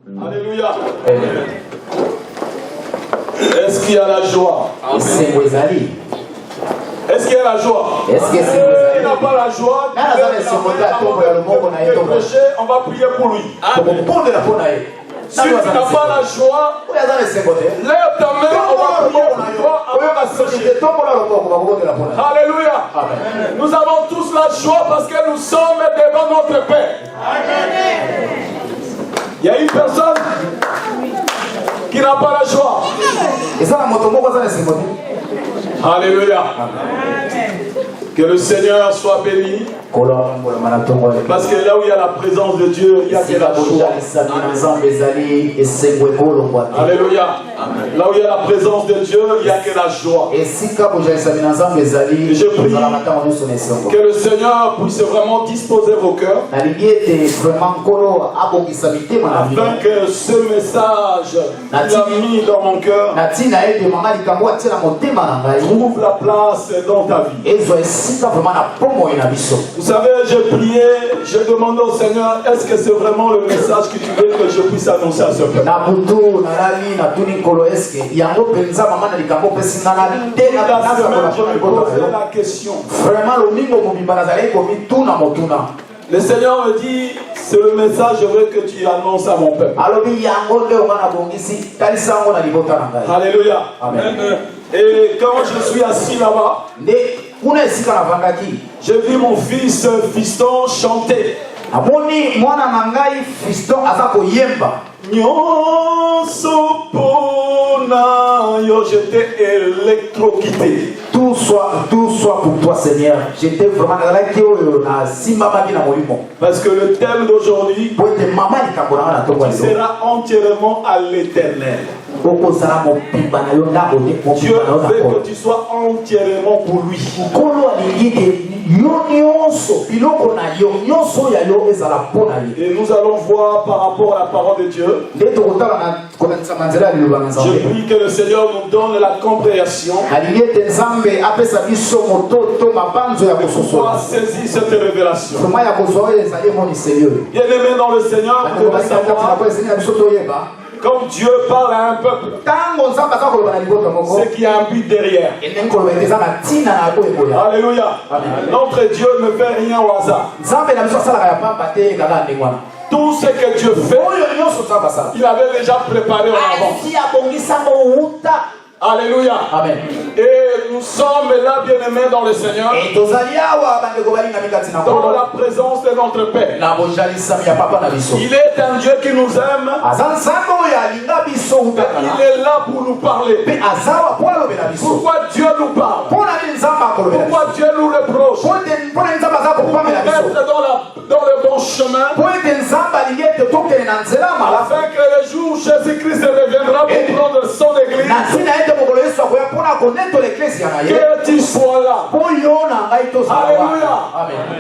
Alléluia. Est-ce qu'il y a la joie? Est-ce qu'il y a la joie? Est-ce que c'est il n'a pas la joie, on va prier pour lui. Si tu n'as pas la joie, lève ta main, on va prier pour toi avant d'associer. Alléluia. Nous avons tous la joie parce que nous sommes devant notre Père. Il y a une personne qui n'a pas la joie. Alléluia. Que le Seigneur soit béni. Parce que là où il y a la présence de Dieu, il y a de la joie. Alléluia. Là où il y a la présence de Dieu, il y a que la joie. Et je prie que le Seigneur puisse vraiment disposer vos cœurs afin que ce message qu'il a mis dans mon cœur trouve la place dans ta vie. Vous savez, j'ai prié, j'ai demandé au Seigneur, est-ce que c'est vraiment le message que tu veux que je puisse annoncer à ce peuple? Il a posé la question. Le Seigneur me dit, c'est le message je veux que tu annonces à mon peuple. Alléluia. Amen. Et quand je suis assis là-bas, j'ai vu mon fils Fiston chanter. J'étais électrocuté. Tout soit pour toi, Seigneur. J'étais vraiment parce que le thème d'aujourd'hui sera entièrement à l'éternel. Dieu veut que tu sois entièrement pour lui. Et nous allons voir par rapport à la parole de Dieu. Je prie que le Seigneur nous donne la compréhension pour pouvoir saisir cette révélation. Bien-aimé dans le Seigneur, vous devez savoir, quand Dieu parle à un peuple, c'est qu'il y a un but derrière. Alléluia. Notre Dieu ne fait rien au hasard. Tout ce que Dieu fait, il avait déjà préparé en avance. Alléluia. Amen. Et nous sommes là, bien-aimés dans le Seigneur, dans la présence de notre Père. Il est un Dieu qui nous aime. Il est là pour nous parler. Pourquoi Dieu nous parle? Pourquoi Dieu nous reproche? Pour nous mettre dans le bon chemin, afin que le jour où Jésus-Christ reviendra pour prendre son église, que tu sois là. Alléluia.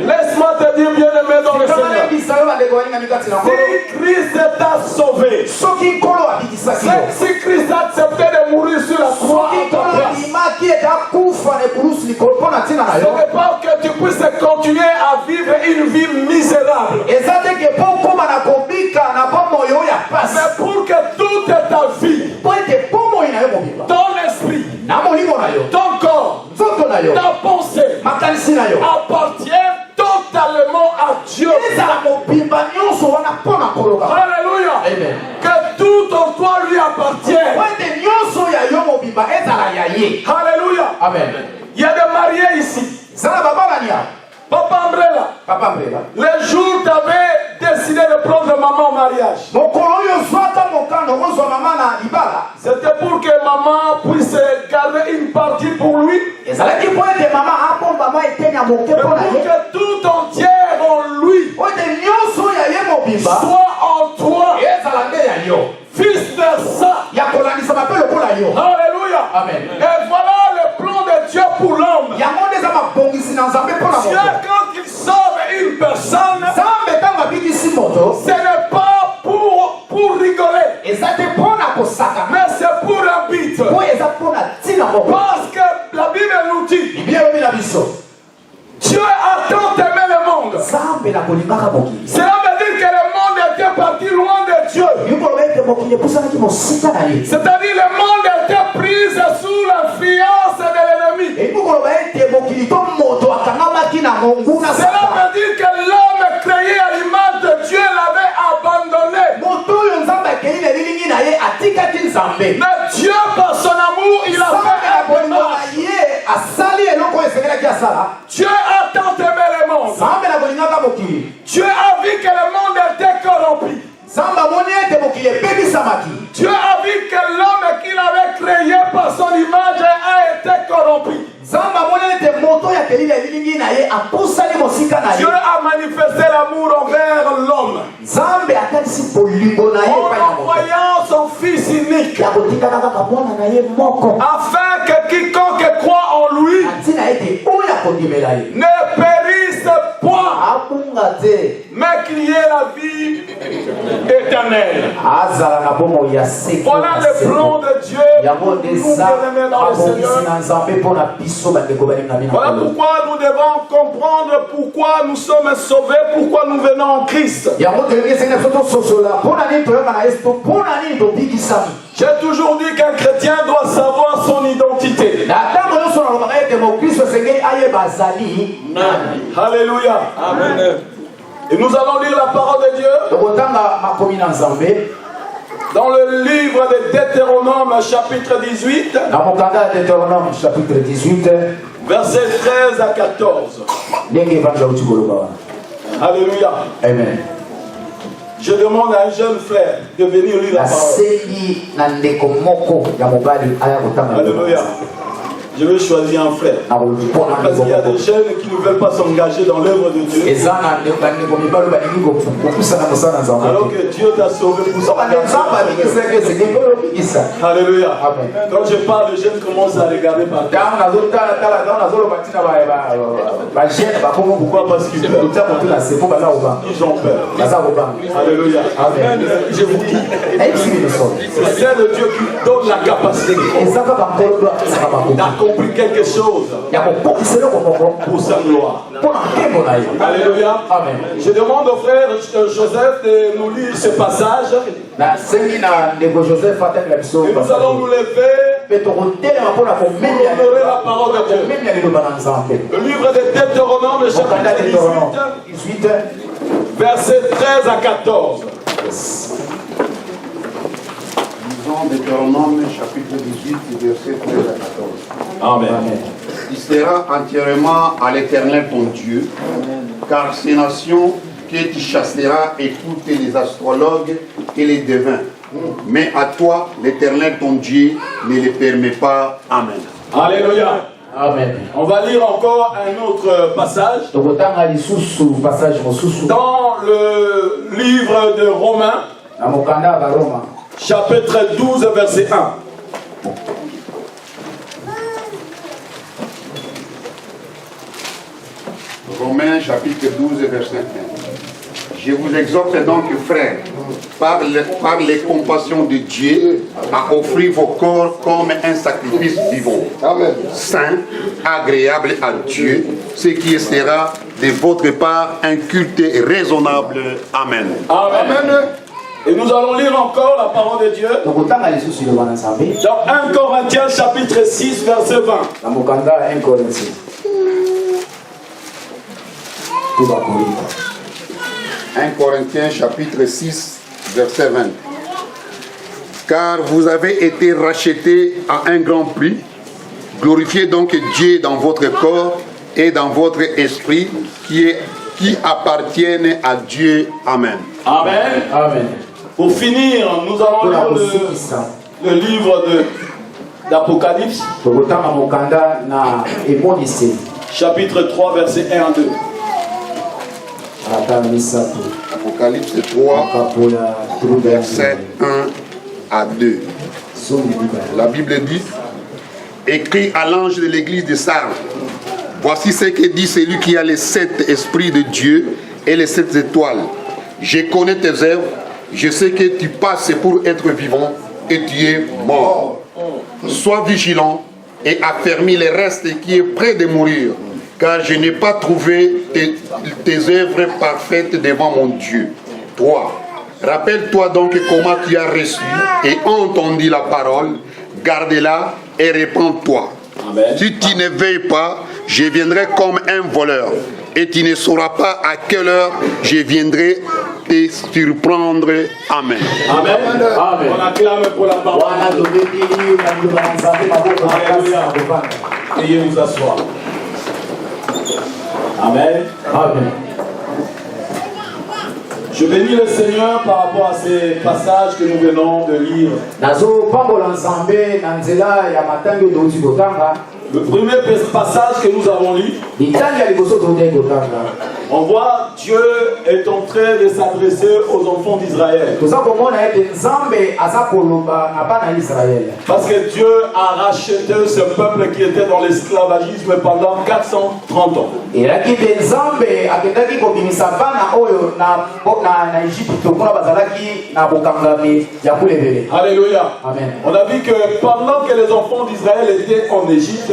Laisse-moi te dire, bien-aimé dans le Seigneur, si Christ t'a sauvé, si Christ a accepté de mourir sur la croix à ta place, ce n'est pas que tu puisses continuer à vivre une vie misérable, mais pour que toute ta vie, ton esprit, ton corps, ta pensée appartient totalement à Dieu. Alléluia. Que tout en toi lui appartient. Alléluia. Amen. Il y a des mariés ici. Papa Umbrella, le jour où tu avais décidé de prendre maman au mariage, c'était pour que maman puisse garder une partie pour lui, et pour que tout entier en lui soit en toi, fils de ça. Alléluia. Amen. Et voilà le plan de Dieu pour l'homme. Dieu, quand il sauve une personne, ce n'est pas pour rigoler, mais c'est pour un but. Parce que la Bible nous dit, Dieu a tant aimé le monde. Cela veut dire que le monde était parti loin de Dieu. C'est-à-dire le monde était pris sous l'influence de l'ennemi. Cela veut dire que l'homme créé à l'image de Dieu l'avait abandonné. Mais Dieu, par son amour, il a fait un démarche. Dieu a tant aimé le monde. Dieu a vu que le monde était corrompu. Dieu a vu que l'homme qu'il avait créé par son image a été corrompu. Dieu a manifesté l'amour envers l'homme en envoyant son Fils unique afin que quiconque croit en lui ne périsse point, mais qu'il y ait la vie éternelle. Voilà le plan de Dieu pour nous bien-aimés dans le Seigneur. Voilà pourquoi nous devons comprendre pourquoi nous sommes sauvés, pourquoi nous venons en Christ. J'ai toujours dit qu'un chrétien doit savoir son identité. Alléluia. Amen. Et nous allons lire la parole de Dieu dans le livre de Deutéronome chapitre 18, versets 13 à 14. Alléluia. Amen. Je demande à un jeune frère de venir lire la parole. Alléluia. Je vais choisir un frère. Parce qu'il y a des jeunes qui ne veulent pas s'engager dans l'œuvre de Dieu. Alors que Dieu t'a sauvé pour s'engager. Alléluia. Quand je parle, les jeunes commencent à regarder par terre. Pourquoi? Parce qu'ils ont peur. Alléluia. Je vous dis, c'est le Dieu qui donne la capacité d'accomplir quelque chose pour sa gloire. Alléluia. Amen. Je demande au frère Joseph de nous lire ce passage. Et nous allons nous lever pour honorer la parole de Dieu. Le livre de Deutéronome, chapitre 18, versets 13 à 14. Deutéronome chapitre 18, verset 13 à 14. Amen. Il sera entièrement à l'Éternel ton Dieu, car ces nations que tu chasseras écoutent les astrologues et les devins. Mais à toi, l'Éternel ton Dieu ne les permet pas. Amen. Alléluia. Amen. On va lire encore un autre passage dans le livre de Romains, chapitre 12, verset 1. Romains chapitre 12, verset 1. Je vous exhorte donc, frères, par les compassions de Dieu, à offrir vos corps comme un sacrifice vivant, saint, agréable à Dieu, ce qui sera de votre part un culte raisonnable. Amen. Amen. Et nous allons lire encore la parole de Dieu dans 1 Corinthiens chapitre 6, verset 20. 1 Corinthiens chapitre 6, verset 20. Car vous avez été rachetés à un grand prix. Glorifiez donc Dieu dans votre corps et dans votre esprit qui appartiennent à Dieu. Amen. Amen. Amen. Pour finir, nous allons lire le livre d'Apocalypse, chapitre 3, verset 1 à 2. Apocalypse 3, verset 1 à 2. La Bible dit: écrit à l'ange de l'église de Sardes, voici ce que dit celui qui a les 7 esprits de Dieu et les 7 étoiles. Je connais tes œuvres, je sais que tu passes pour être vivant et tu es mort. Sois vigilant et affermis les restes qui est près de mourir, car je n'ai pas trouvé tes œuvres parfaites devant mon Dieu. 3. Rappelle-toi donc comment tu as reçu et entendu la parole, garde-la et répands-toi. Si tu ne veilles pas, je viendrai comme un voleur et tu ne sauras pas à quelle heure je viendrai te surprendre. Amen. Amen. Amen. On acclame pour la parole. Veuillez vous asseoir. Amen. Amen. Je bénis le Seigneur par rapport à ces passages que nous venons de lire. Le premier passage que nous avons lu, on voit Dieu est en train de s'adresser aux enfants d'Israël. Parce que Dieu a racheté ce peuple qui était dans l'esclavagisme pendant 430 ans. Alléluia. Amen. On a vu que pendant que les enfants d'Israël étaient en Égypte,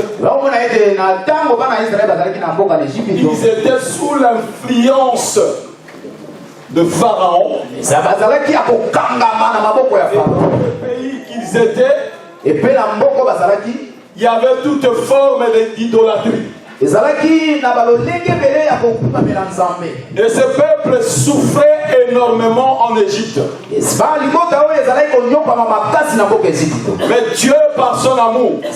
ils étaient sous l'influence de Pharaon. Et le pays qu'ils étaient, il y avait toute forme d'idolâtrie. Et ce peuple souffrait énormément en Égypte. Mais Dieu, par son amour, il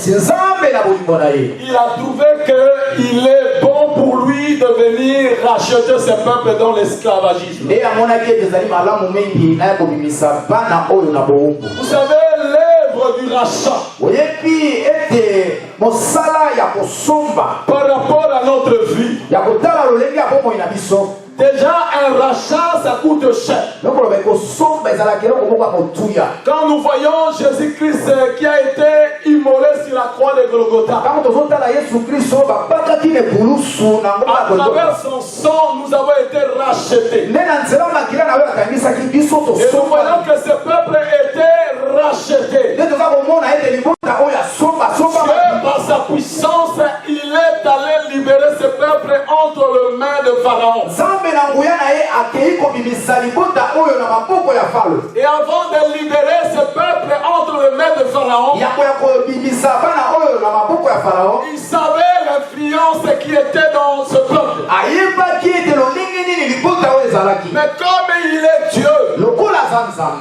a trouvé qu'il est bon pour lui de venir racheter ce peuple dans l'esclavagisme. Vous savez, l'œuvre du rachat par rapport à notre vie, déjà un rachat ça coûte cher. Quand nous voyons Jésus-Christ qui a été immolé sur la croix de Golgotha, à travers son sang nous avons été rachetés. Et nous voyons que ce peuple était racheté. Dieu, par sa puissance, il est allé libérer ce peuple entre les mains de Pharaon. Et avant de libérer ce peuple entre les mains de Pharaon, il savait l'influence qui était dans ce peuple. Mais comme il est Dieu,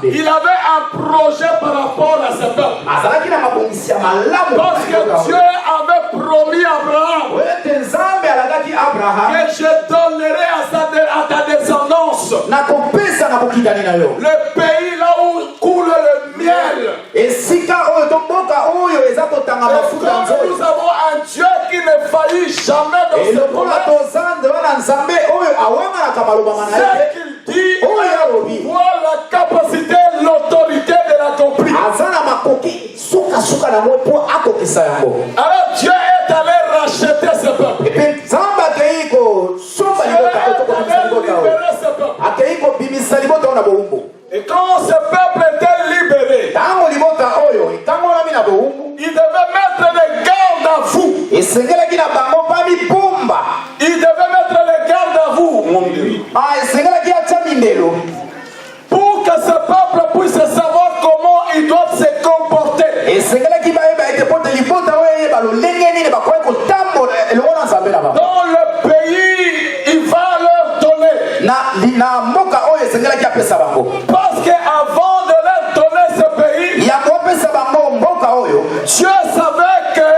il avait un projet par rapport à ce peuple. Parce que Dieu avait promis à Abraham que je donnerai à ta descendance le pays là où coule le miel. Et comme nous avons un Dieu qui ne faillit jamais dans ce domaine, ce qu'il dit, voit la capacité, l'autorité de l'accomplir. Alors Dieu est allé racheter ce peuple. Et quand ce peuple était libéré, il devait mettre des gardes à vous. Il devait mettre les gardes à vous. Pour que ce peuple puisse savoir comment il doit se comporter. Dans le pays, il va leur donner. Parce qu'avant de leur donner ce pays, Dieu savait que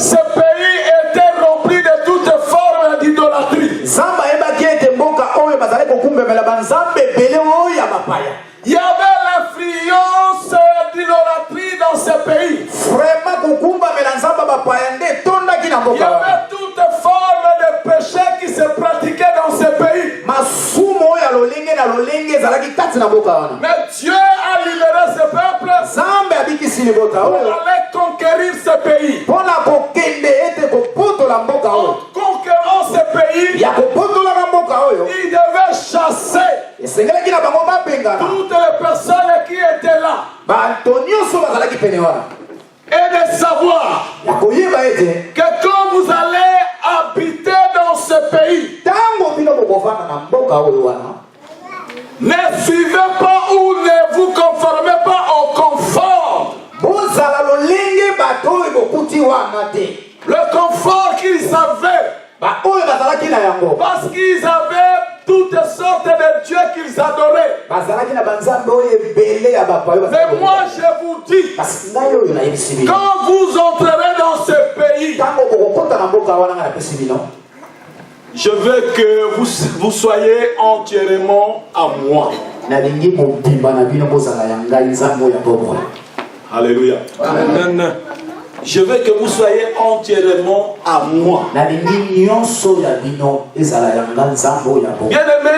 ce pays était rempli de toutes formes d'idolâtrie. Il y avait l'influence d'idolâtrie dans ce pays. Il y avait toutes formes de péché qui se pratiquaient dans ce pays. Mais Dieu a libéré ce peuple pour aller conquérir ce pays. En conquérant ce pays, il devait chasser toutes les personnes qui étaient là. Et de savoir que quand vous allez habiter dans ce pays, ne suivez pas où Le confort qu'ils avaient. Parce qu'ils avaient toutes sortes de dieux qu'ils adoraient. Mais moi je vous dis, quand vous entrerez dans ce pays, je veux que vous soyez entièrement à moi. Alléluia. Amen. Je veux que vous soyez entièrement à moi. Bien-aimés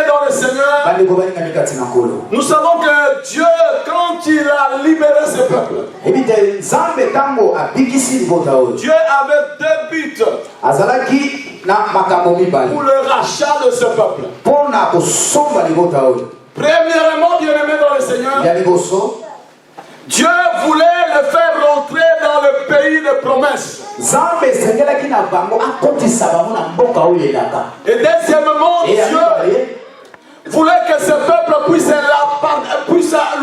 dans le Seigneur, nous savons que Dieu, quand il a libéré ce peuple, Dieu avait deux buts pour le rachat de ce peuple. Premièrement, bien-aimés dans le Seigneur, Dieu voulait le faire rentrer dans le pays de promesses. Et deuxièmement, Dieu voulait que ce peuple puisse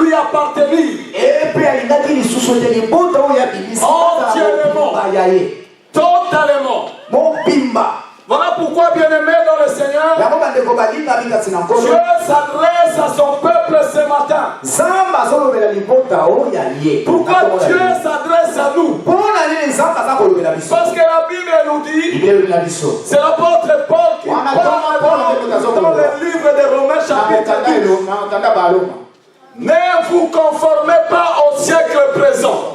lui appartenir. Entièrement. Totalement. Voilà pourquoi, bien-aimé dans le Seigneur, Dieu s'adresse à son peuple ce matin. Pourquoi Dieu s'adresse à nous? Parce que la Bible nous dit, c'est l'apôtre Paul qui parle dans le livre de Romains chapitre 10. Ne vous conformez pas au siècle présent,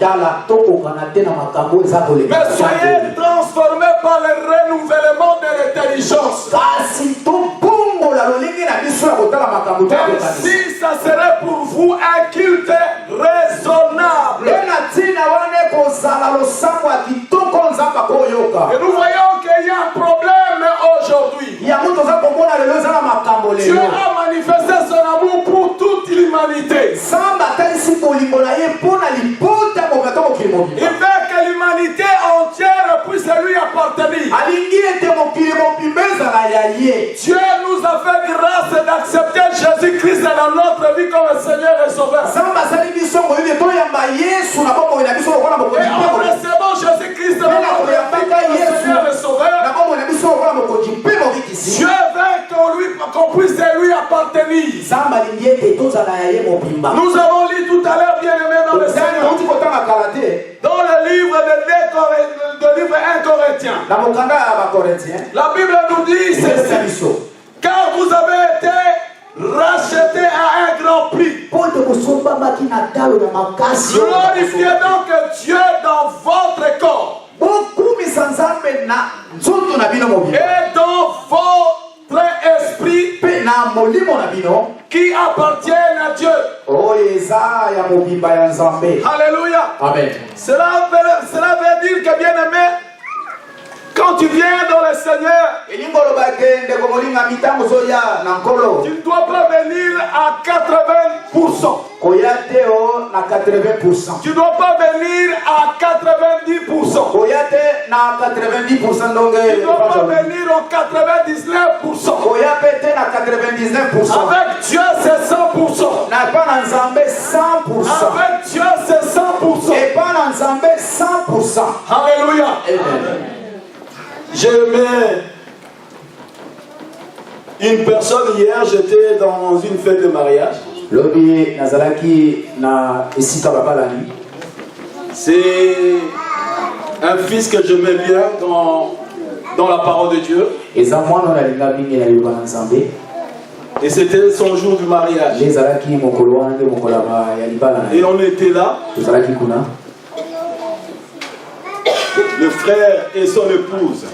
mais soyez transformés par le renouvellement de l'intelligence. Si ça serait pour vous un culte raisonnable. Et nous voyons qu'il y a un problème aujourd'hui. Dieu a manifesté son amour pour toute l'humanité. Il veut que l'humanité entière puisse lui appartenir. Dieu nous a fait grâce d'accepter Jésus-Christ dans notre vie comme Seigneur et Sauveur. Et en recevant Jésus-Christ dans notre vie comme Seigneur et Sauveur, Dieu veut qu'on puisse lui appartenir. Nous avons lu tout à l'heure, bien-aimé dans le Seigneur, dans le livre de livre 1 Corinthiens, la Bible nous dit ceci: car vous avez été rachetés à un grand prix. Glorifiez donc Dieu dans votre corps et dans votre esprit qui appartiennent à Dieu. Alléluia. Amen. Cela veut dire que, bien-aimé, quand tu viens dans le Seigneur, tu ne dois pas venir à 80%. Tu ne dois pas venir à 90%. Tu ne dois pas venir au 99%. Avec Dieu, c'est 100%. Avec Dieu, c'est 100%. Alléluia. J'ai aimé une personne hier, j'étais dans une fête de mariage. C'est un fils que je mets bien dans la parole de Dieu. Et c'était son jour du mariage. Et on était là. Le frère et son épouse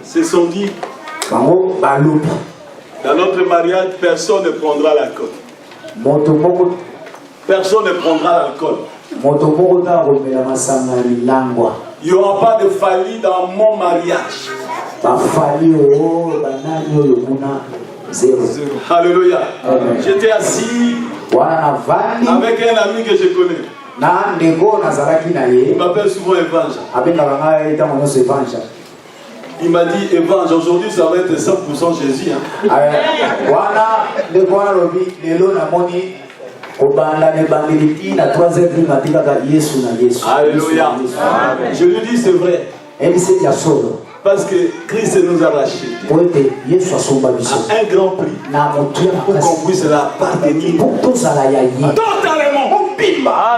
se sont dit, dans notre mariage, personne ne prendra l'alcool. Personne ne prendra l'alcool. Il n'y aura pas de failli dans mon mariage. Alléluia. J'étais assis avec un ami que je connais. Il m'appelle souvent Évangile. Il m'a dit, Évangile, aujourd'hui ça va être 100% Jésus. Alléluia. Je lui dis c'est vrai. Parce que Christ nous a rachetés à un grand prix pour qu'on puisse l'appartenir totalement.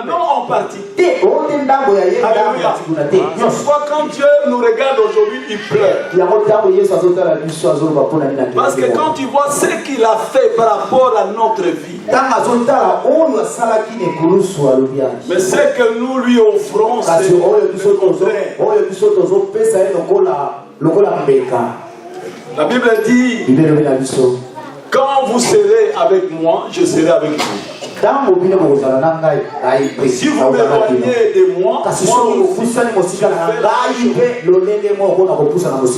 Non en partie. Alléluia. Parfois quand Dieu nous regarde aujourd'hui, il pleure. Parce que quand tu vois ce qu'il a fait par rapport à notre vie, mais ce que nous lui offrons, c'est le contraire. La Bible dit, quand vous serez avec moi, je serai avec vous. Si vous m'éloignez de moi,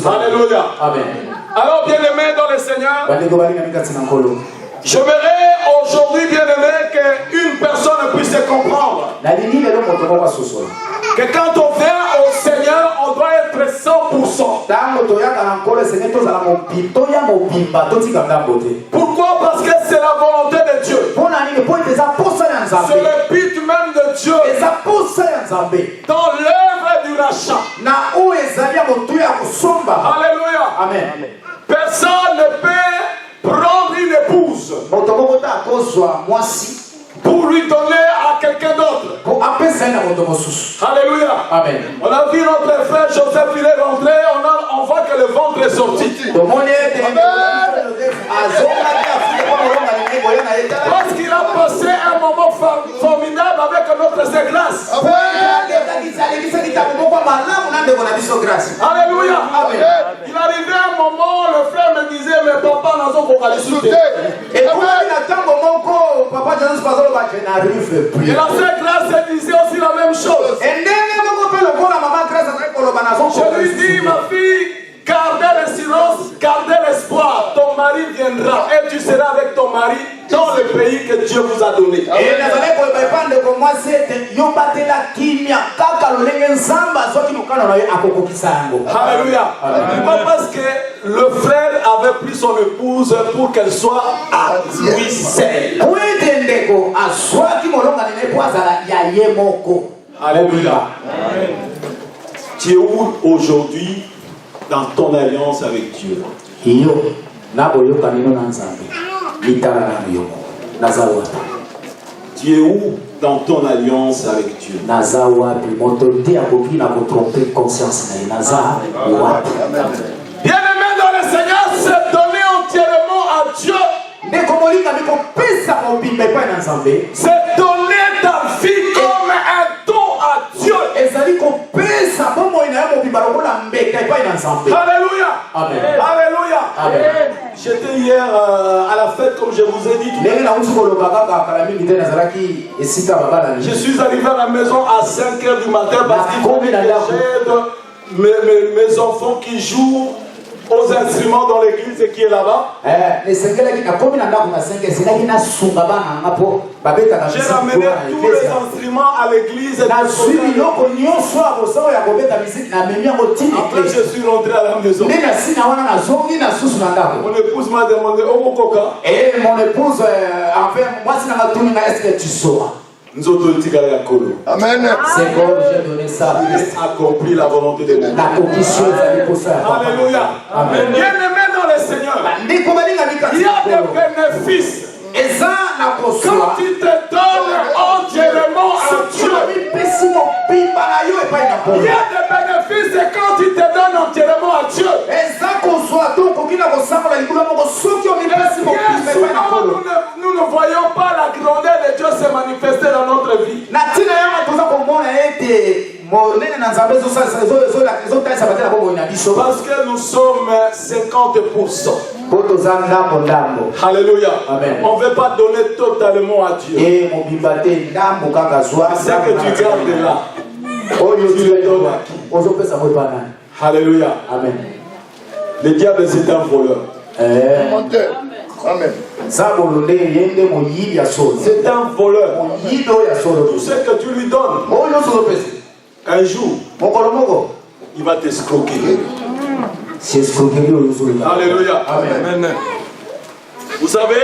Alléluia. Amen. Alors, bien-aimés dans le Seigneur, j'aimerais aujourd'hui, bien-aimé, qu'une personne puisse se comprendre. Que quand on vient au Seigneur, on doit être 100%. Pourquoi? Parce que c'est la volonté de Dieu. C'est le but même de Dieu. Dans l'œuvre du rachat. Alléluia. Amen. Personne ne peut prendre une épouse pour lui donner à quelqu'un d'autre. Alléluia. Amen. On a vu notre frère Joseph, il est rentré, on voit que le ventre est sorti. Parce qu'il a passé un moment formidable avec notre sœur Grâce. Alléluia. Amen. Il arrivait un moment, le frère me disait, mais papa n'a pas de souté. Et la sœur Grâce disait aussi la même chose. Je lui dis, ma fille, gardez le silence, gardez l'espoir. Ton mari viendra et tu seras avec ton mari dans le pays que Dieu vous a donné. Alléluia. Pas parce que le frère avait pris son épouse pour qu'elle soit à lui seule. Alléluia. Tu es où aujourd'hui dans ton alliance avec Dieu? Tu es où dans ton alliance avec Dieu? Bien-aimé dans le Seigneur, c'est donner entièrement à Dieu. C'est donner ta vie comme un don à Dieu. Alléluia. Amen. Alléluia. Amen. J'étais hier à la fête, comme je vous ai dit. Je suis arrivé à la maison à 5h du matin parce qu'il faut que j'aide mes enfants qui jouent aux instruments dans l'église et qui est là-bas. J'ai ramené tous les instruments à l'église. Après, je suis rentré à la maison. Mon épouse m'a demandé, oh mon coca. Et mon épouse, moi, c'est est-ce que tu sauras? Amen. C'est comme j'ai donné ça. Il a accompli la volonté de Dieu. Alléluia. Amen. Bien-aimé dans le Seigneur, il y a des bénéfices. Quand tu te donnes entièrement à Dieu, il y a des bénéfices quand tu te donnes entièrement à Dieu. Nous ne voyons pas la grandeur de Dieu se manifester dans notre vie. Parce que nous sommes 50%. Alléluia. Amen. On ne veut pas donner totalement à Dieu. C'est que tu gardes là. Tu le donnes à qui? Alléluia. Amen. Le diable c'est un voleur. Amen. C'est un voleur. Tout ce que tu lui donnes, un jour, il va t'escroquer. Alléluia. Amen. Vous savez,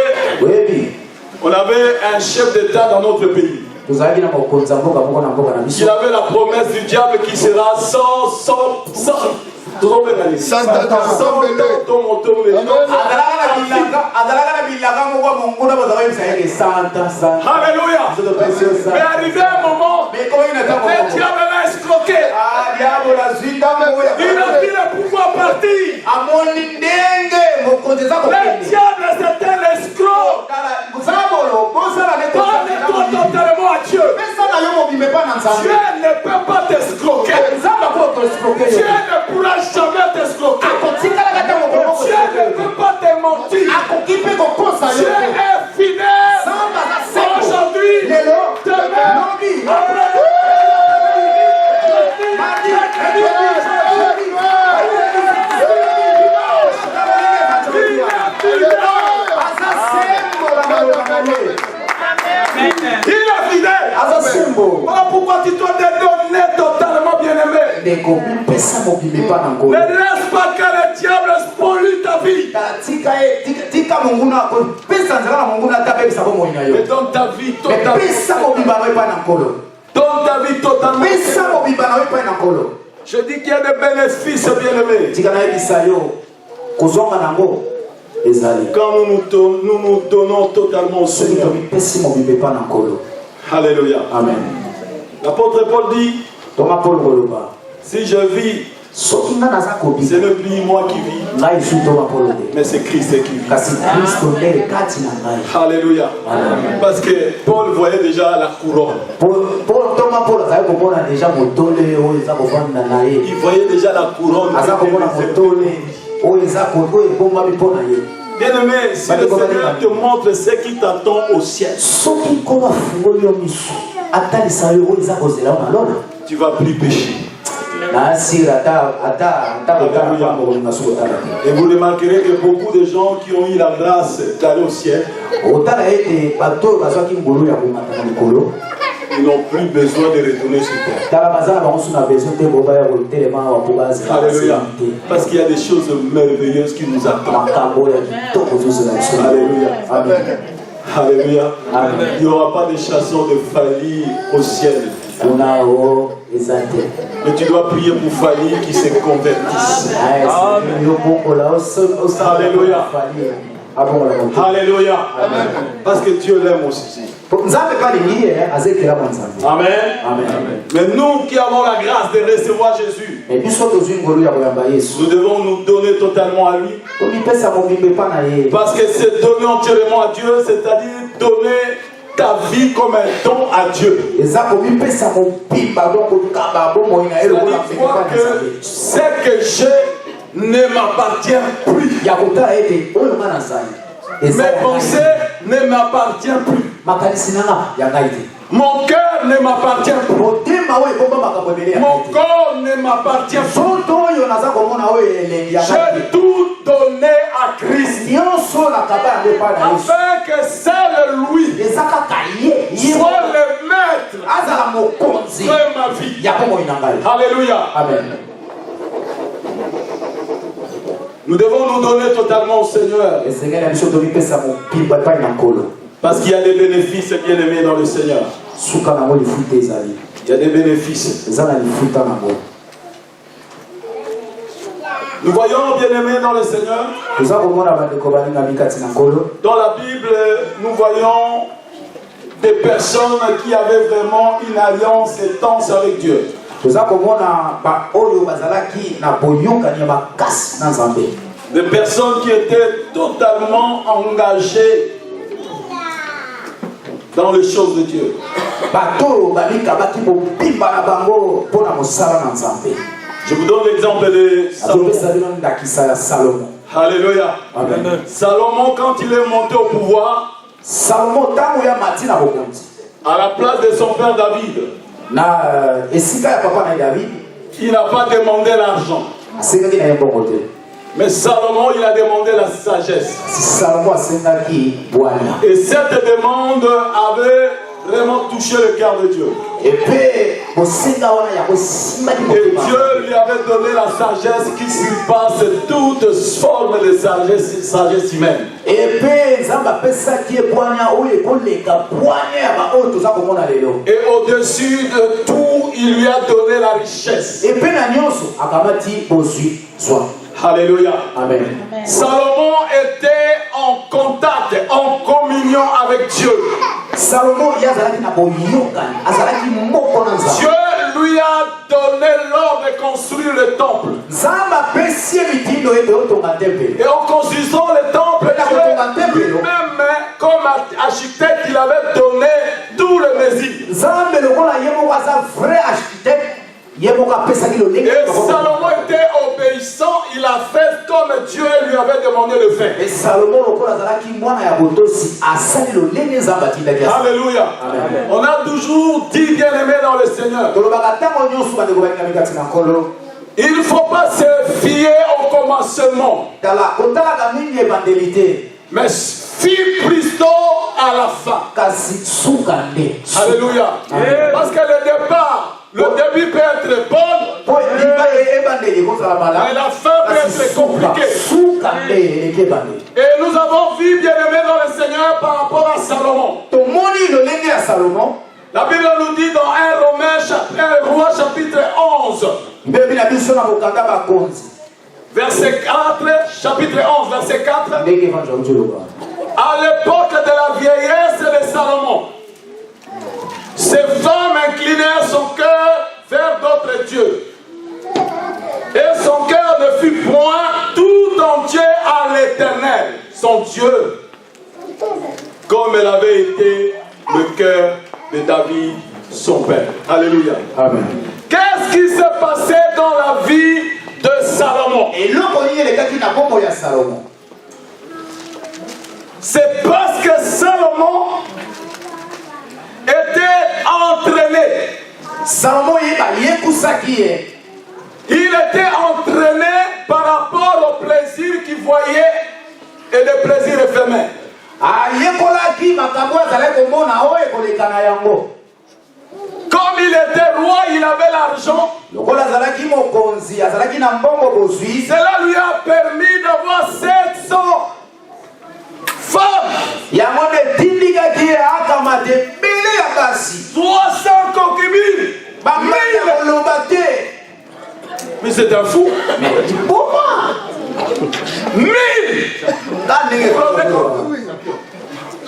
On avait un chef d'État dans notre pays. Il avait la promesse du diable qui sera Alléluia. Mais arrivé un moment, le diable l'a escroqué. Il a pris le pouvoir parti. Le diable c'était l'escroc. Donne-toi totalement à Dieu. Dieu ne peut pas t'escroquer. Dieu ne pourra jamais t'escroquer. Dieu ne peut pas te mentir. Dieu est fidèle. Aujourd'hui, demain, il est fidèle. Voilà pourquoi tu dois te donner totalement, bien-aimé. Ne laisse pas que le diable spolie ta vie. Mais donne ta vie totalement. Je dis qu'il y a des bénéfices, bien-aimés. Quand nous nous donnons totalement au Seigneur. Alléluia. Amen. L'apôtre Paul dit, si je vis, ce n'est plus moi qui vis, mais c'est Christ qui vit. Alléluia. Parce que Paul voyait déjà la couronne. Il voyait déjà la couronne. Bien-aimé, si le Seigneur te montre ce qui t'attend au ciel, tu vas plus pécher. Et vous remarquerez que beaucoup de gens qui ont eu la grâce d'aller au ciel, ils n'ont plus besoin de retourner sur terre. Alléluia. Parce qu'il y a des choses merveilleuses qui nous attendent. Alléluia. Amen. Alléluia. Amen. Il n'y aura pas de chasseurs de Fali au ciel. Mais tu dois prier pour Fali qui se convertisse. Alléluia. Alléluia. Amen. Parce que Dieu l'aime aussi. Amen. Mais nous qui avons la grâce de recevoir Jésus, nous devons nous donner totalement à lui. Parce que c'est donner entièrement à Dieu, c'est-à-dire donner ta vie comme un don à Dieu. C'est-à-dire que ce que j'ai ne m'appartient plus. Mes pensées ne m'appartiennent plus. Mon cœur ne m'appartient plus. Mon corps ne m'appartient plus. J'ai tout donné à Christ. Afin que seul lui soit le maître de ma vie. Alléluia. Amen. Nous devons nous donner totalement au Seigneur. Parce qu'il y a des bénéfices bien aimés dans le Seigneur. Il y a des bénéfices. Nous voyons bien aimés dans le Seigneur. Dans la Bible, nous voyons des personnes qui avaient vraiment une alliance intense avec Dieu. Des personnes qui étaient totalement engagées dans les choses de Dieu. Je vous donne l'exemple de Salomon. Alléluia. Amen. Salomon, quand il est monté au pouvoir, à la place de son père David, il n'a pas demandé l'argent. Mais Salomon, il a demandé la sagesse. Et cette demande avait vraiment touché le cœur de Dieu. Et Dieu lui avait donné la sagesse qui surpasse toute forme de sagesse humaine. Et au-dessus de tout, il lui a donné la richesse. Alléluia. Amen. Salomon était en contact, en communion avec Dieu. Dieu lui a donné l'ordre de construire le temple. Et en construisant le temple, Dieu lui-même, comme architecte, il avait donné tout le mesure. Et Salomon était obéissant, il a fait comme Dieu lui avait demandé de faire. Alléluia. Amen. On a toujours dit bien-aimé dans le Seigneur. Il ne faut pas se fier au commencement, mais fier plutôt à la fin. Alléluia. Parce que le départ, le début peut être bon, mais la fin peut être compliquée. Et nous avons vu, bien-aimé dans le Seigneur, par rapport à Salomon. La Bible nous dit dans 1 Roi chapitre 11, verset 4, chapitre 11, verset 4. À l'époque de la vieillesse de Salomon, ces femmes inclinèrent son cœur vers d'autres dieux. Et son cœur ne fut point tout entier à l'Éternel, son Dieu, comme elle avait été le cœur de David, son père. Alléluia. Amen. Qu'est-ce qui s'est passé dans la vie de Salomon? C'est parce que Salomon était entraîné. Il était entraîné par rapport au plaisir qu'il voyait et le plaisir éphémère. Comme il était roi, il avait l'argent. Cela lui a permis d'avoir 700 femmes. 300 concubines. Mais c'est un fou. 1000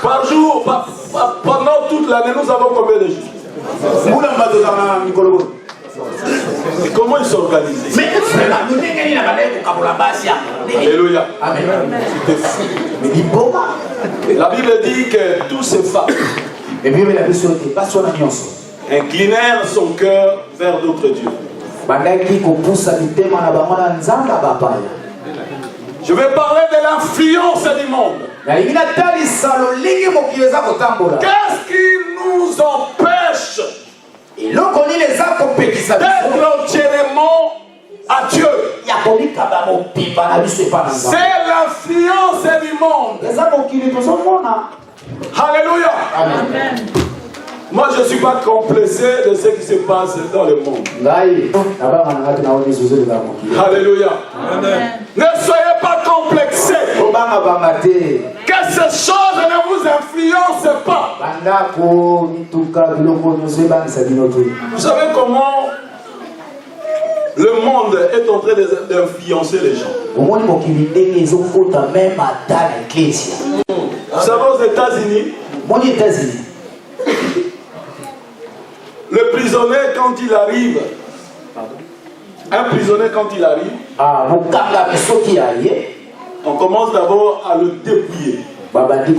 par jour, pendant toute l'année, nous avons combien de jours? Comment ils s'organisent? Alléluia. La Bible dit que tous ces femmes inclinèrent son cœur vers d'autres dieux. Je vais parler de l'influence du monde. Qu'est-ce qui nous empêche d'être entièrement à Dieu? C'est l'influence du monde. Alléluia. Amen. Moi, je ne suis pas complexé de ce qui se passe dans le monde. Alléluia. Amen. Ne soyez pas complexés. Que ces choses ne vous influencent pas. Vous savez comment le monde est en train d'influencer les gens? Vous savez, aux États-Unis, le prisonnier, quand il arrive, un prisonnier, quand il arrive, on commence d'abord à le dépouiller. Alléluia.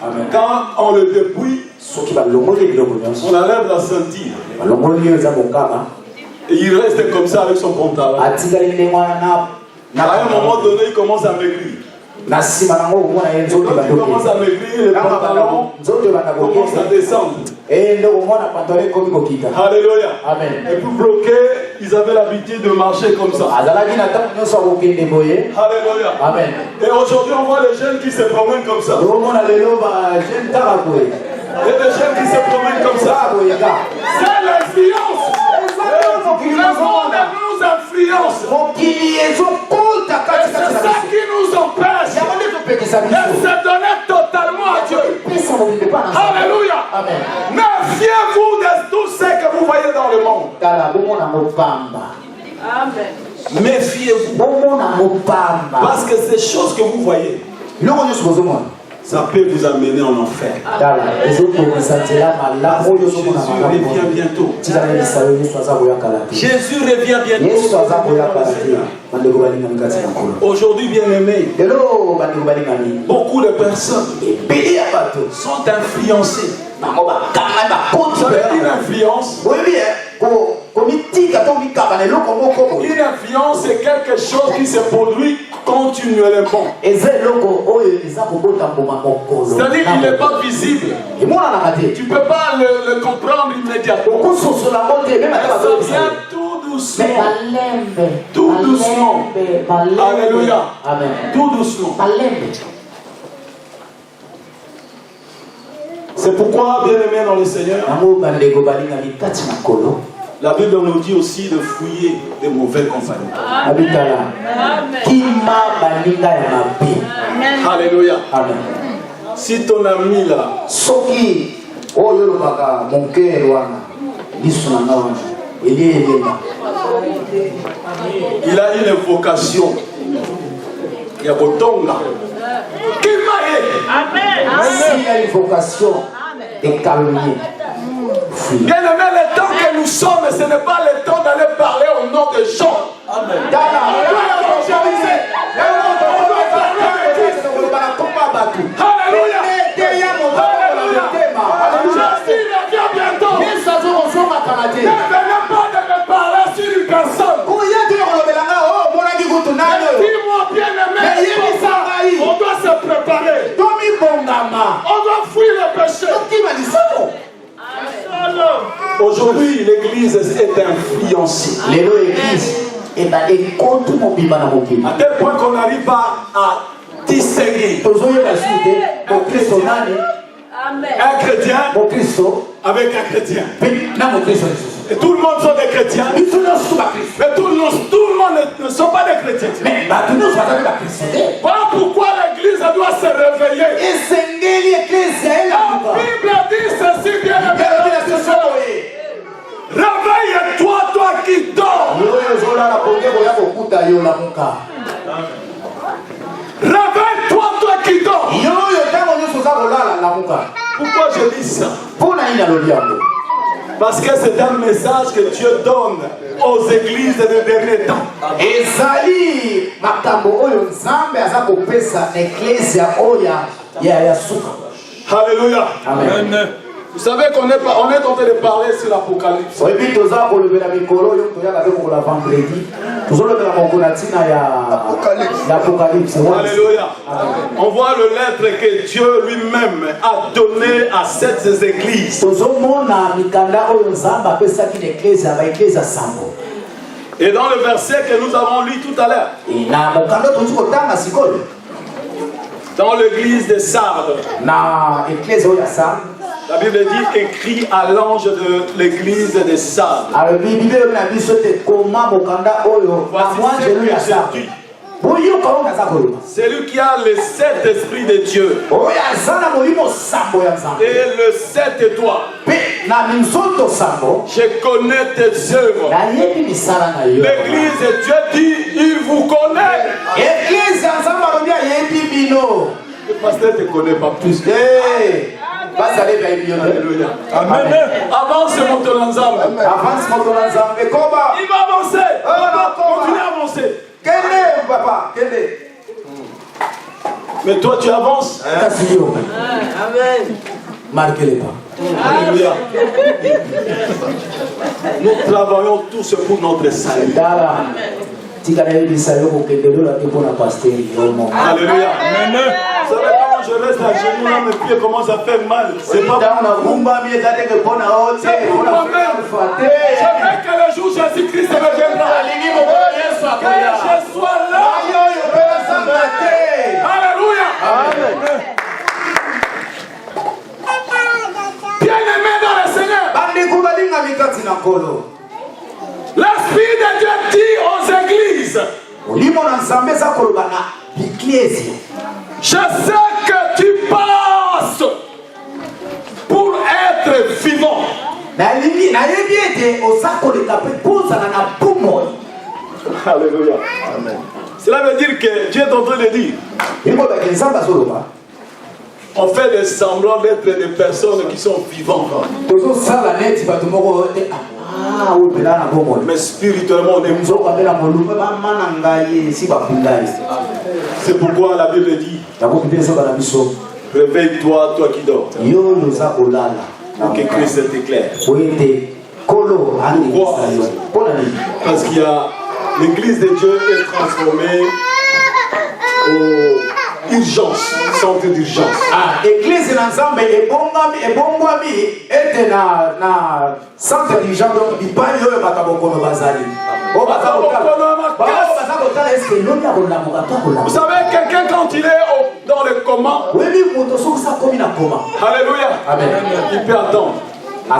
Amen. Quand on le dépouille, on enlève la ceinture. Et il reste comme ça avec son pantalon. À un moment donné, il commence à maigrir. Quand tu commences à maigrir, les pantalons commencent à descendre. Alléluia. Amen. Et pour bloquer, ils avaient l'habitude de marcher comme ça. Alléluia. Amen. Et aujourd'hui, on voit les jeunes qui se promènent comme ça. Il y a des jeunes qui se promènent comme ça. C'est l'influence. Le monde nous influence. Et c'est ça qui nous empêche de se donner totalement à Dieu. Alléluia. Amen. Méfiez-vous de tout ce que vous voyez dans le monde. Amen. Méfiez-vous. Parce que ces choses que vous voyez, ça peut vous amener en enfer. Jésus revient bientôt. Jésus revient bientôt. Aujourd'hui, bien-aimés, beaucoup de personnes sont influencées. Vous savez une influence? Une influence, c'est quelque chose qui se produit continuellement. C'est-à-dire qu'il n'est pas visible. Tu ne peux pas le comprendre immédiatement. Ça vient tout doucement. Tout doucement. Alléluia. Tout doucement. C'est pourquoi, bien-aimés dans le Seigneur, la Bible nous dit aussi de fouiller des mauvais compagnons. Alléluia. Si ton ami là, il a une vocation, il y a Botonga. S'il a une vocation de calomnie. Bien aimé, le temps que nous sommes, ce n'est pas le temps d'aller parler au nom des gens. Amen. Alléluia. Jésus revient bientôt. Ne venez pas de me parler sur une personne. Dis-moi, bien aimé, on doit se préparer. On doit fuir le péché. Aujourd'hui, l'église est influencée. À tel point qu'on n'arrive pas à distinguer un chrétien avec un chrétien. Et tout le monde sont des chrétiens. Mais tout le monde ne sont pas des chrétiens. Voilà pourquoi l'église doit se réveiller. La Bible dit ceci, bien aimé. Réveille-toi, toi qui dors. Réveille-toi, toi qui dors. Pourquoi je dis ça? Parce que c'est un message que Dieu donne aux églises de dernier temps. Alléluia. Amen. Vous savez qu'on est en train de parler sur l'Apocalypse. Alléluia. On voit le lettre que Dieu lui-même a donné à cette église. Et dans le verset que nous avons lu tout à l'heure, dans l'église de Sardes, la Bible dit écrit à l'ange de l'église de Sardes. C'est lui qui a les 7 esprits de Dieu et le 7 étoiles. Je connais tes œuvres. L'église de Dieu dit il vous connaît. Le pasteur ne te connaît pas plus. Alléluia. Amen. Avance mon ensemble. Il va avancer. Continue à avancer. Mais toi tu avances. Amen. Marquez les pas. Alléluia. Nous travaillons tous pour notre salut. Alléluia. Vous savez, quand je reste à genoux, là, mes pieds commencent à faire mal. C'est pas pour moi-même. Je veux que le jour Jésus-Christ me viendra. Que je sois là. Alléluia. Bien-aimé dans le Seigneur. L'Esprit de Dieu dit aux églises, je sais que tu passes pour être vivant. Alléluia. Amen. Cela veut dire que Dieu est en train de dire, on fait des semblants d'être des personnes qui sont vivantes. Mais spirituellement, on est mort. C'est pourquoi la Bible dit, réveille-toi, toi qui dors, pour que Christ t'éclaire. Pourquoi? Parce qu'il y a l'église de Dieu est transformée au urgence, centre d'urgence. Église ensemble et bongwami était na centre d'urgence donc il pas yo batabokono bazali. Vous savez, quelqu'un quand il est dans le coma, alléluia, amen, il peut attendre, mais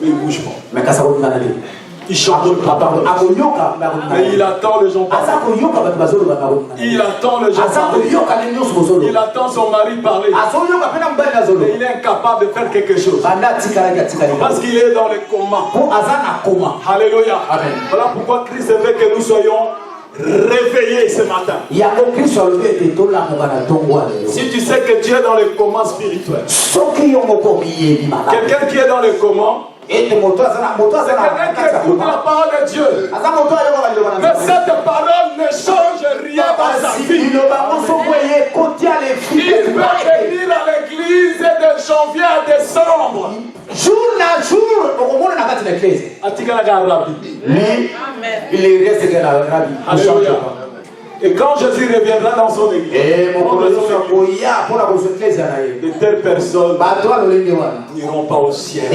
il ne bouge pas. Il chante pas, mais il attend le gens parler. Il attend le gens parler. Il attend son mari parler. Mais il est incapable de faire quelque chose. Parce qu'il est dans le coma. Alléluia. Amen. Voilà pourquoi Christ veut que nous soyons réveillés ce matin. Si tu sais que tu es dans le coma spirituel, quelqu'un qui est dans le coma, c'est quelqu'un qui écoute la parole de Dieu. Mais cette parole ne change rien dans sa vie. Il peut venir à l'église de janvier à décembre. Jour na jour, il reste que la rabbi. Alléluia. Et quand Jésus reviendra dans son église, de telles personnes n'iront pas au ciel.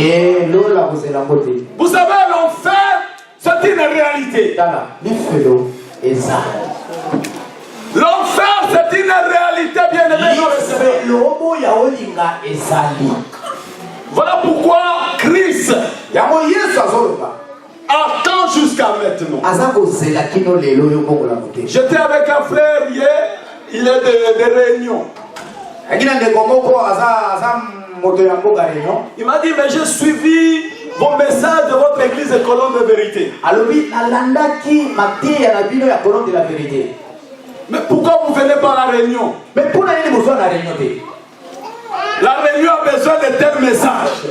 Vous savez, l'enfer, c'est une réalité. L'enfer, c'est une réalité, bien aimé dans le Seigneur. Voilà pourquoi Christ attends jusqu'à maintenant. J'étais avec un frère hier, il est de Réunion. Il m'a dit, mais j'ai suivi vos messages de votre église de colonne de vérité. Mais pourquoi vous venez pas à la Réunion? La Réunion a besoin de tels messages.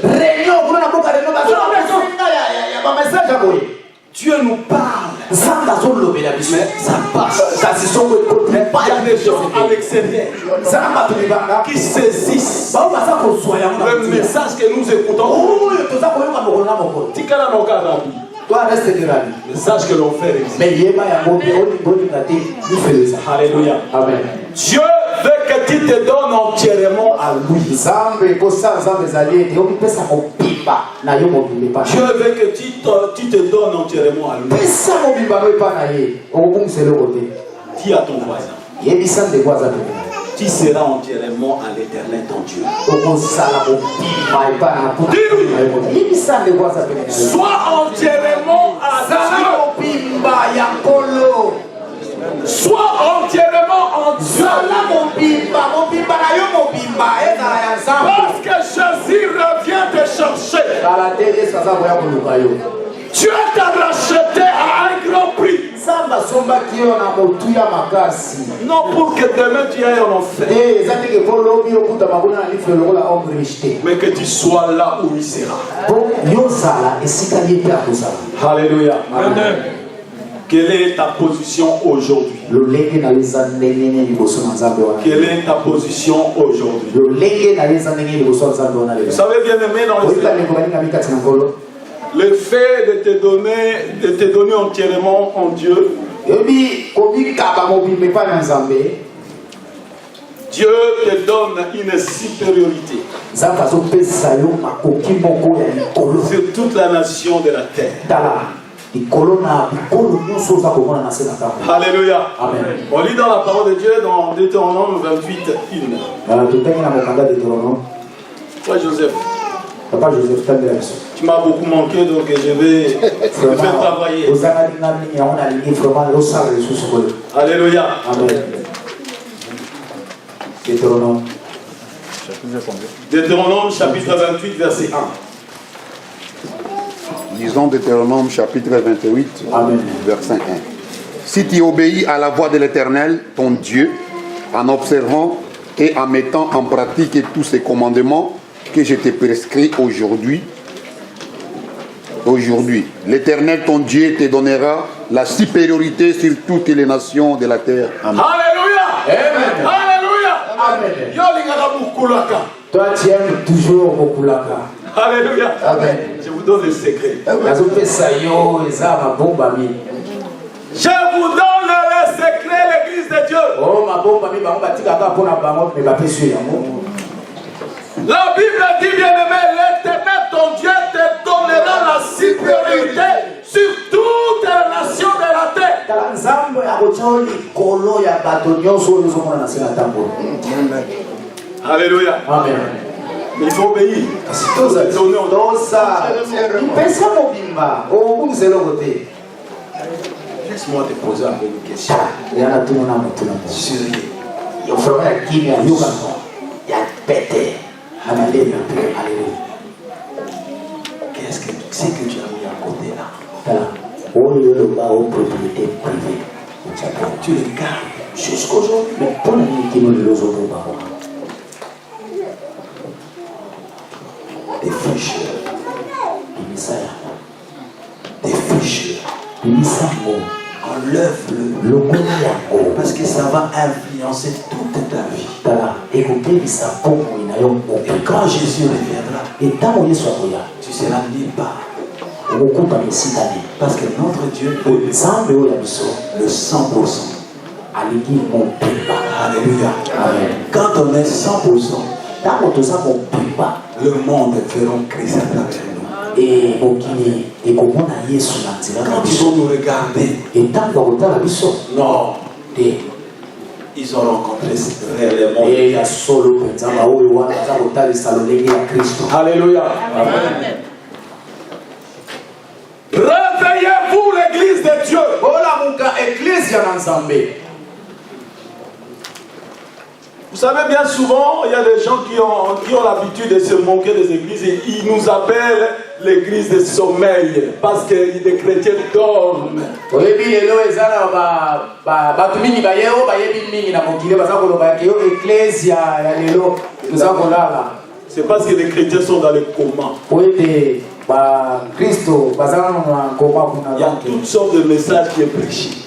Dieu nous parle. Mais ça passe. Il y a des gens à l'extérieur qui saisissent le message que nous écoutons. Toi, reste de la vie. Mais sache que l'enfer existe. Alléluia. Amen. Dieu veut que tu te donnes entièrement à lui. Dieu veut que tu te donnes entièrement à lui. Dis à ton voisin, tu seras entièrement à l'Éternel ton Dieu. Dis-lui, sois entièrement à Dieu. Sois entièrement en Dieu. Parce que Jésus revient te chercher. Dieu t'a racheté à un grand prix. Non pour que demain tu ailles en enfer. Mais que tu sois là où il sera. Alléluia. Amen. Quelle est ta position aujourd'hui? Quelle est ta position aujourd'hui? Vous savez, bien aimé dans le Seigneur, le fait de te donner entièrement en Dieu Dieu te donne une supériorité sur toute la nation de la terre. Alléluia. Amen. On lit dans la parole de Dieu dans Deutéronome 28, 1. Toi, Joseph. Papa Joseph, tu m'as beaucoup manqué, donc je vais faire travailler. Alléluia. Amen. Deutéronome chapitre 28, verset 1. Lisons Deutéronome chapitre 28, Amen. verset 1. Si tu obéis à la voix de l'Éternel, ton Dieu, en observant et en mettant en pratique tous ses commandements que je t'ai prescrits aujourd'hui, l'Éternel, ton Dieu, te donnera la supériorité sur toutes les nations de la terre. Amen. Alléluia. Amen. Alléluia. Toi, tu aimes toujours Mokulaka. Alléluia. Amen. Je vous donne le secret. Je vous donne le secret, l'église de Dieu. La Bible dit, bien-aimé, l'Éternel, ton Dieu, te donnera la supériorité sur toutes les nations de la terre. Alléluia. Amen. Mais il faut obéir. Laisse-moi te poser un peu une question. Qu'est-ce que tu as mis à côté là? Tu le gardes jusqu'aujourd'hui. Des fiches. Des fiches. Enlève-le. Parce que ça va influencer toute ta vie. Et quand Jésus reviendra, tu seras nulle part. Parce que notre Dieu peut le 100%. Alléluia. Amen. Quand on est 100%, le monde fera Christ à travers nous. Et quand ils vont nous regarder, non, ils ont rencontré réellement. Alléluia. Amen. Réveillez-vous, l'église de Dieu. Vous savez, bien souvent, il y a des gens qui ont l'habitude de se moquer des églises et ils nous appellent l'église de sommeil parce que les chrétiens dorment. C'est parce que les chrétiens sont dans le coma. Il y a toutes sortes de messages qui sont prêchés.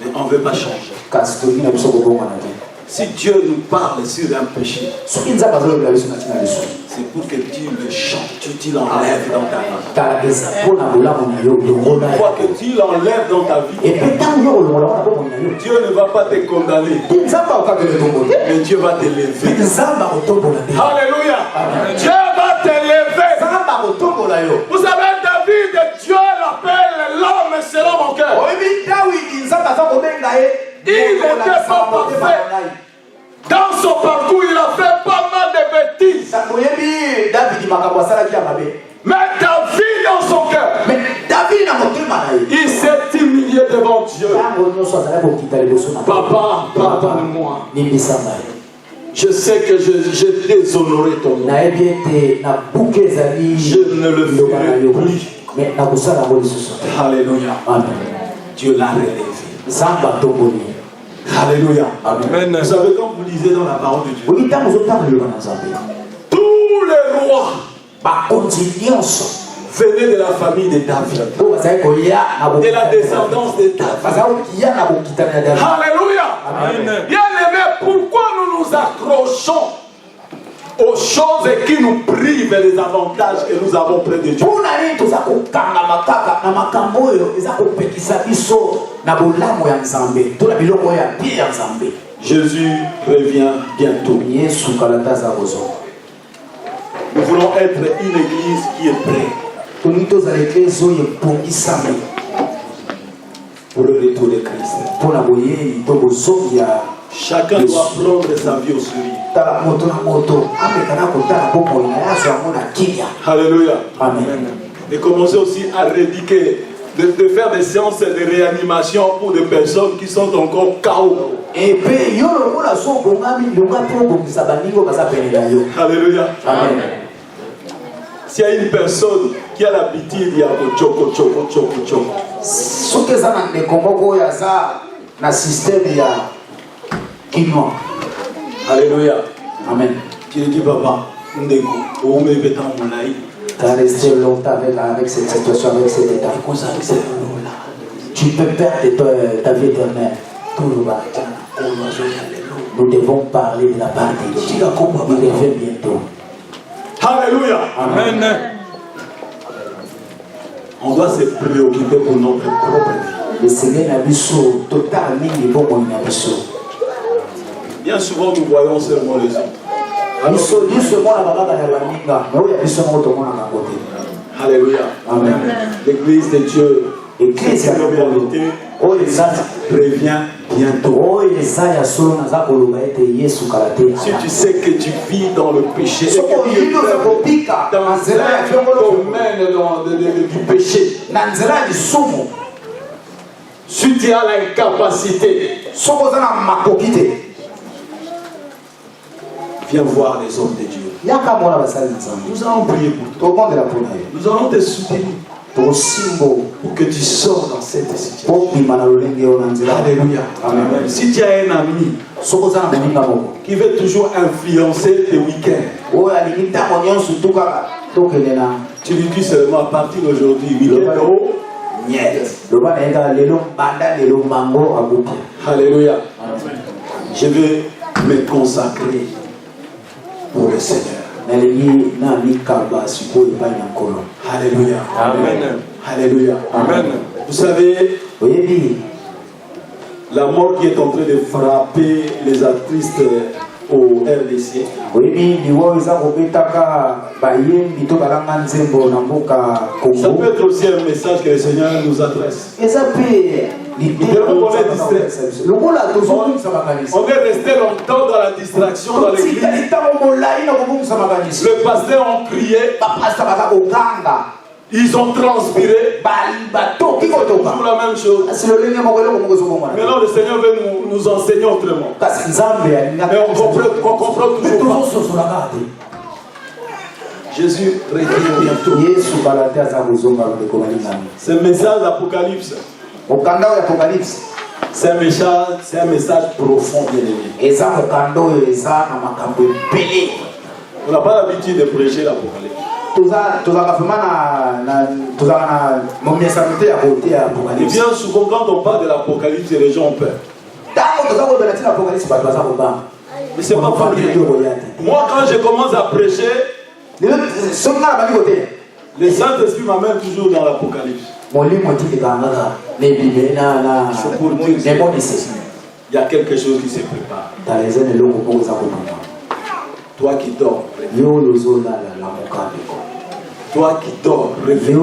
Mais on ne veut pas changer. Si Dieu nous parle sur un péché, c'est pour que tu le chantes, tu l'enlèves dans ta vie. Une fois que tu l'enlèves dans ta vie, Dieu ne va pas te condamner, mais Dieu va te lever. Alléluia. Dieu va te lever. Vous savez, David, Dieu l'appelle l'homme selon mon cœur. Il n'était pas parfait. Dans son parcours, il a fait pas mal de bêtises. Mais David dans son cœur, il s'est humilié devant Dieu. Papa, pardonne-moi. Je sais que j'ai déshonoré ton nom. Je ne le ferai plus. Alléluia. Dieu l'a relevé. Alléluia. Amen. Vous savez, quand vous lisez dans la parole de Dieu, tous les rois venaient de la famille de David, de la descendance de David. Alléluia. Bien aimé, pourquoi nous nous accrochons aux choses qui nous privent des avantages que nous avons près de Dieu. Jésus revient bientôt. Nous voulons être une église qui est prête pour le retour de Christ. Chacun doit prendre sa vie au sérieux. Alléluia. Amen. Et commencer aussi à rédiquer, de faire des séances de réanimation pour des personnes qui sont encore KO. Alléluia. Amen. S'il y a une personne qui a l'habitude, il y a choco. Alléluia. Amen. Tu dis, papa, tu as resté longtemps avec cette situation, avec cet état. Tu peux perdre ta vie éternelle. Nous devons parler de la part de Dieu. Il revient bientôt. Alléluia. Amen. On doit se préoccuper pour notre propre vie. Le Seigneur a besoin totalement de bon. Bien souvent, nous voyons seulement les autres. Alléluia. Amen. L'église de Dieu, l'église revient bientôt. Si tu sais que tu vis dans le péché, et que tu es dans le domaine du péché, si tu as l'incapacité, viens voir les hommes de Dieu. Nous allons prier pour toi. Nous allons te soutenir pour que tu sors dans cette situation. Alléluia. Amen. Si tu as un ami qui veut toujours influencer tes week-ends, tu lui dis seulement à partir d'aujourd'hui, Alléluia. Je vais me consacrer pour le Seigneur. Alléluia. Amen. Alléluia. Amen. Vous savez, la mort qui est en train de frapper les artistes au RDC, ça peut être aussi un message que le Seigneur nous adresse. On est resté longtemps dans la distraction dans l'église. Le pasteur a crié, ils ont transpiré. Toujours la même chose. Maintenant, le Seigneur veut nous enseigner autrement. Mais on comprend toujours pas. Jésus revient bientôt. Ce message d'Apocalypse, c'est un message profond, bien-aimé. On n'a pas l'habitude de prêcher l'Apocalypse. Et bien souvent, quand on parle de l'Apocalypse, les gens ont peur. Mais c'est pas pour rien. Moi, quand je commence à prêcher, le Saint-Esprit m'amène toujours dans l'Apocalypse. Il y a quelque chose qui se prépare. Toi qui dors, toi qui dors, réveille.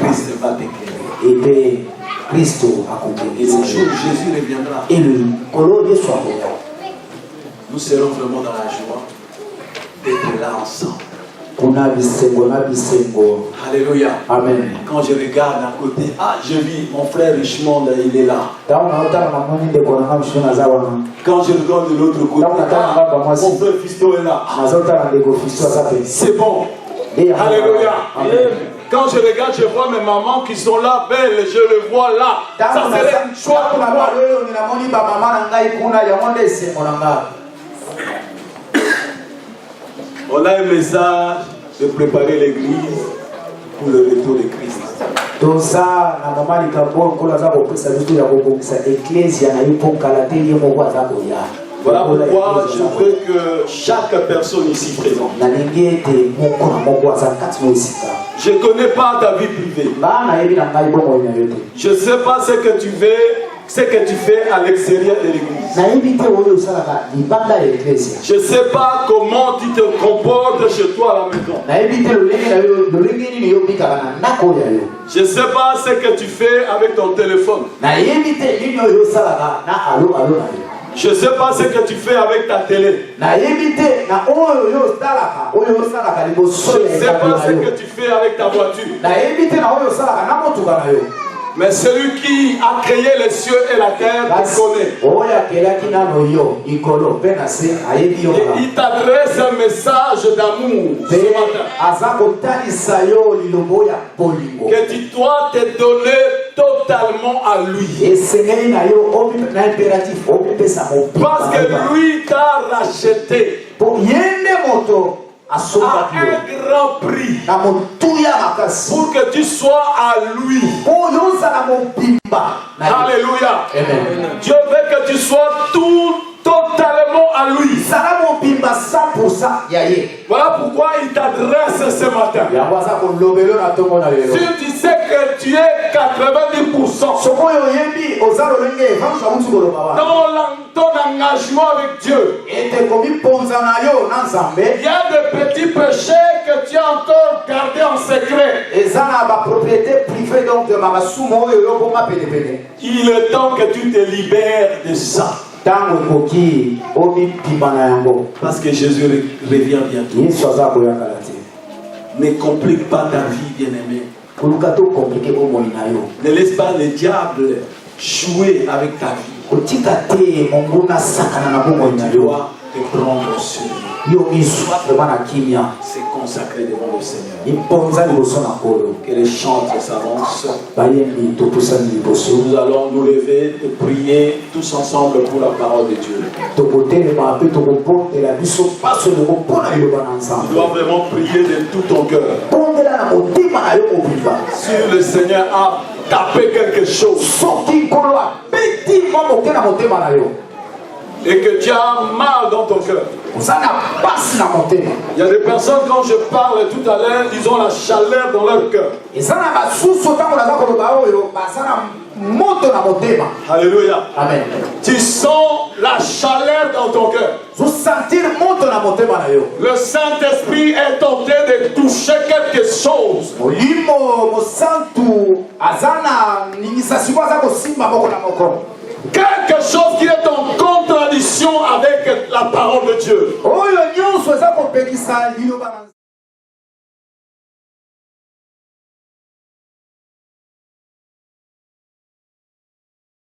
Christ va t'éclairer. Et le jour où Jésus reviendra, nous serons vraiment dans la joie d'être là ensemble. Alléluia. Amen. Quand je regarde à côté, je vis mon frère Richmond, il est là. Quand je regarde de l'autre côté, mon frère Fisto est là. C'est bon. Alléluia. Amen. Quand je regarde, je vois mes mamans qui sont là, belles, je le vois là. Ça serait une joie pour moi. On a un message de préparer l'église pour le retour de Christ. Voilà pourquoi je veux que chaque personne ici présente. Je ne connais pas ta vie privée. Je ne sais pas ce que tu fais à l'extérieur de l'église. Je ne sais pas comment tu te comportes chez toi à la maison. Je ne sais pas ce que tu fais avec ton téléphone. Je ne sais pas ce que tu fais avec ta télé. Je ne sais pas ce que tu fais avec ta voiture. Mais celui qui a créé les cieux et la terre te connaît. Et il t'adresse un message d'amour ce matin. Que tu dois te donner totalement à lui. Parce que lui t'a racheté à un grand prix pour que tu sois à lui. Alléluia. Dieu veut que tu sois totalement à lui. Voilà pourquoi il t'adresse ce matin. Si tu sais que tu es 90% dans ton engagement avec Dieu, il y a des petits péchés que tu as encore gardés en secret. Il est temps que tu te libères de ça. Parce que Jésus revient bientôt. Ne complique pas ta vie, bien-aimé. Ne laisse pas le diable jouer avec ta vie. Tu dois te prendre sur lui. C'est consacré devant le Seigneur. Que les chantres s'avancent. Nous allons nous lever et prier tous ensemble pour la parole de Dieu. Tu dois vraiment prier de tout ton cœur. Si le Seigneur a tapé quelque chose et que tu as mal dans ton cœur, il y a des personnes, quand je parle tout à l'heure, ils ont la chaleur dans leur cœur. Alléluia. Amen. Tu sens la chaleur dans ton cœur. Le Saint-Esprit est tenté de toucher quelque chose. Quelque chose qui est en contradiction avec la parole de Dieu.